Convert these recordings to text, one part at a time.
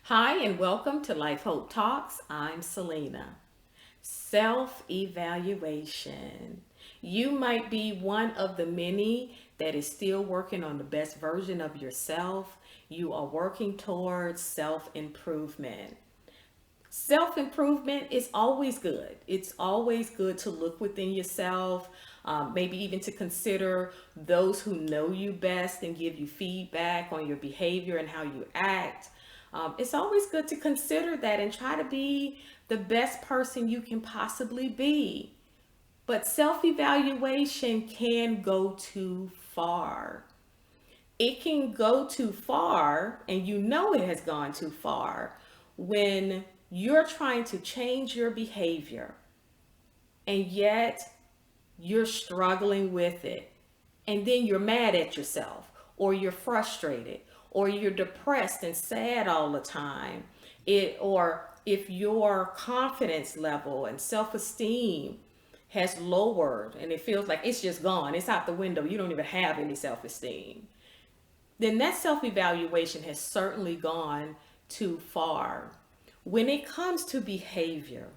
Hi, and welcome to Life Hope Talks. I'm Selena. Self-evaluation. You might be one of the many that is still working on the best version of yourself. You are working towards self-improvement. Self improvement is always good. It's always good to look within yourself, maybe even to consider those who know you best and give you feedback on your behavior and how you act. It's always good to consider that and try to be the best person you can possibly be. But self evaluation can go too far. It can go too far, and you know it has gone too far when you're trying to change your behavior and yet you're struggling with it. And then you're mad at yourself, or you're frustrated, or you're depressed and sad all the time. Or if your confidence level and self-esteem has lowered and it feels like it's just gone, it's out the window, you don't even have any self-esteem, then that self evaluation has certainly gone too far. When it comes to behavior,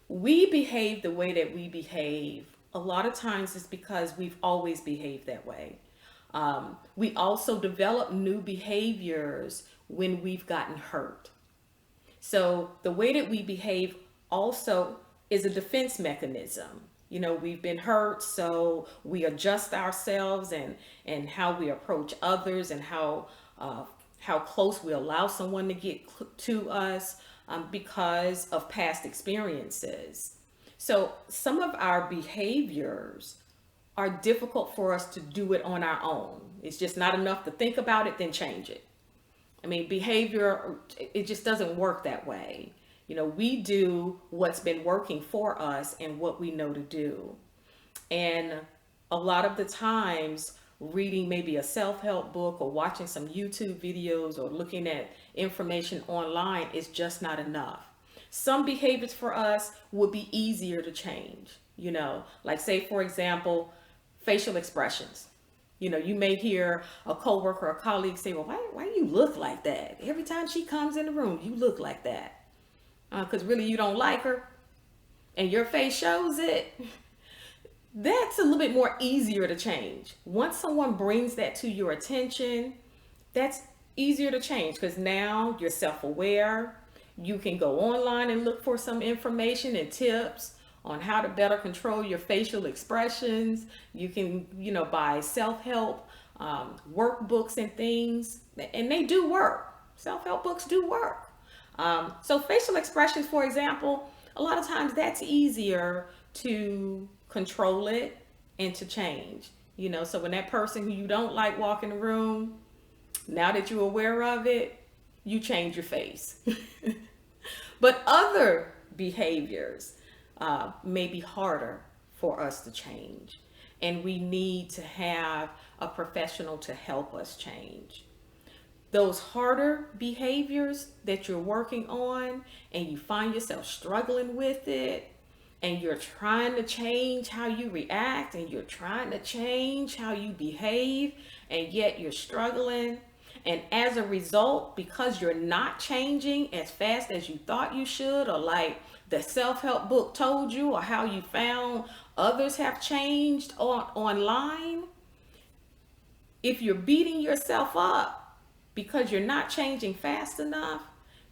we behave the way that we behave. A lot of times it's because we've always behaved that way. We also develop new behaviors when we've gotten hurt. So the way that we behave also is a defense mechanism. You know, we've been hurt, so we adjust ourselves and how we approach others and how close we allow someone to get to us because of past experiences. So some of our behaviors are difficult for us to do it on our own. It's just not enough to think about it, then change it. I mean, behavior, it just doesn't work that way. You know, we do what's been working for us and what we know to do. And a lot of the times, reading maybe a self help book or watching some YouTube videos or looking at information online is just not enough. Some behaviors for us would be easier to change, like, say, for example, facial expressions. You know, you may hear a coworker or colleague say, "Well, why you look like that? Every time she comes in the room, you look like that." Because really you don't like her and your face shows it. That's a little bit more easier to change. Once someone brings that to your attention, that's easier to change because now you're self-aware. You can go online and look for some information and tips on how to better control your facial expressions. You can, buy self-help workbooks and things, and they do work. Self-help books do work. So facial expressions, for example, a lot of times that's easier to control it and to change. So when that person who you don't like walk in the room, now that you're aware of it, you change your face. But other behaviors may be harder for us to change, and we need to have a professional to help us change. Those harder behaviors that you're working on and you find yourself struggling with it, and you're trying to change how you react and you're trying to change how you behave, and yet you're struggling. And as a result, because you're not changing as fast as you thought you should, or like the self-help book told you, or how you found others have changed online, if you're beating yourself up because you're not changing fast enough,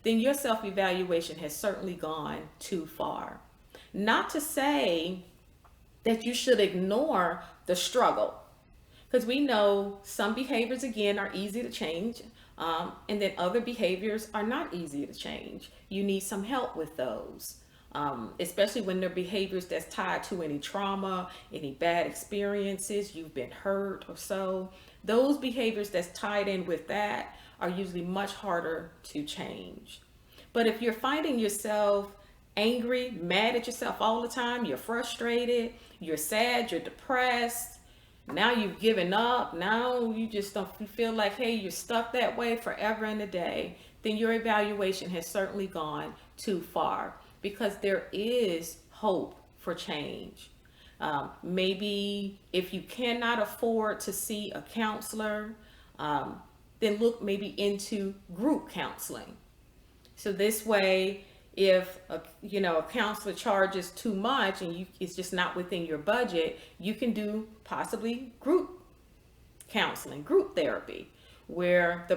then your self-evaluation has certainly gone too far. Not to say that you should ignore the struggle, because we know some behaviors, again, are easy to change, and then other behaviors are not easy to change. You need some help with those, especially when they're behaviors that's tied to any trauma, any bad experiences, you've been hurt or so. Those behaviors that's tied in with that are usually much harder to change. But if you're finding yourself angry, mad at yourself all the time, you're frustrated, you're sad, you're depressed, now you've given up, now you just don't feel like, hey, you're stuck that way forever and a day, then your evaluation has certainly gone too far, because there is hope for change. Maybe if you cannot afford to see a counselor, then look maybe into group counseling. So this way, if a counselor charges too much and it's just not within your budget, you can do possibly group counseling, group therapy, where the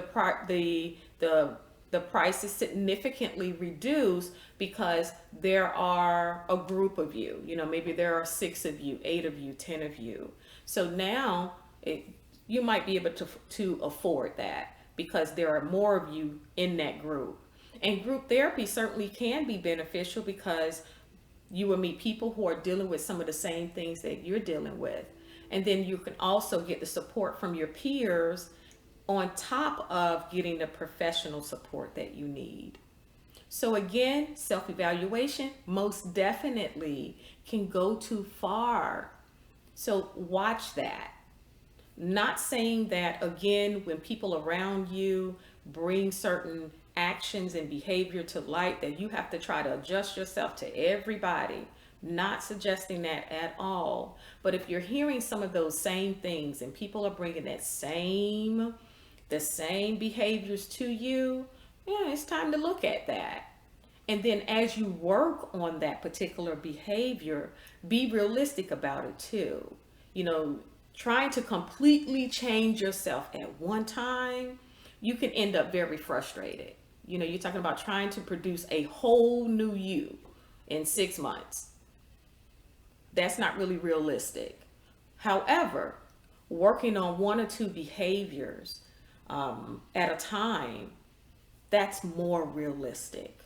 price is significantly reduced because there are a group of you. Maybe there are 6 of you, 8 of you, 10 of you. So now you might be able to afford that because there are more of you in that group. And group therapy certainly can be beneficial because you will meet people who are dealing with some of the same things that you're dealing with. And then you can also get the support from your peers on top of getting the professional support that you need. So again, self-evaluation most definitely can go too far. So watch that. Not saying that, again, when people around you bring certain actions and behavior to light, that you have to try to adjust yourself to everybody. Not suggesting that at all. But if you're hearing some of those same things and people are bringing the same behaviors to you, yeah, it's time to look at that. And then as you work on that particular behavior, be realistic about it too. Trying to completely change yourself at one time, you can end up very frustrated. You're talking about trying to produce a whole new you in 6 months. That's not really realistic. However, working on 1 or 2 behaviors at a time, that's more realistic.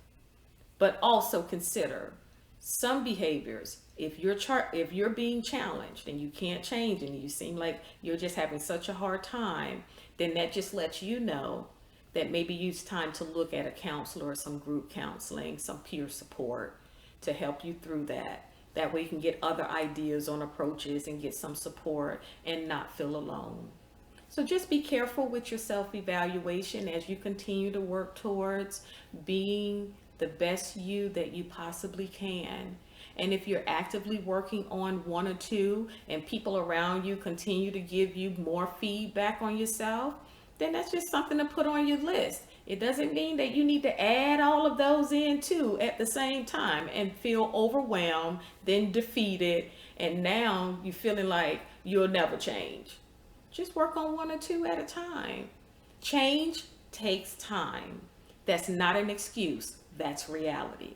But also consider some behaviors. If you're being challenged and you can't change and you seem like you're just having such a hard time, then that just lets you know that maybe it's time to look at a counselor or some group counseling, some peer support to help you through that. That way you can get other ideas on approaches and get some support and not feel alone. So just be careful with your self-evaluation as you continue to work towards being the best you that you possibly can. And if you're actively working on 1 or 2 and people around you continue to give you more feedback on yourself, then that's just something to put on your list. It doesn't mean that you need to add all of those in too at the same time and feel overwhelmed, then defeated, and now you're feeling like you'll never change. Just work on 1 or 2 at a time. Change takes time. That's not an excuse. That's reality.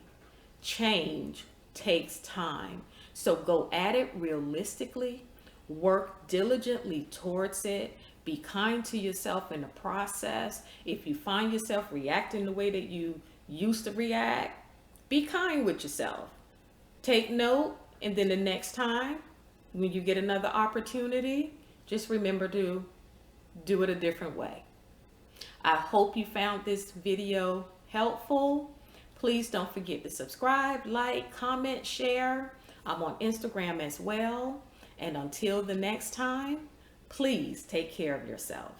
Change takes time. So go at it realistically, work diligently towards it, be kind to yourself in the process. If you find yourself reacting the way that you used to react, be kind with yourself. Take note, and then the next time when you get another opportunity, just remember to do it a different way. I hope you found this video helpful. Please don't forget to subscribe, like, comment, share. I'm on Instagram as well. And until the next time, please take care of yourself.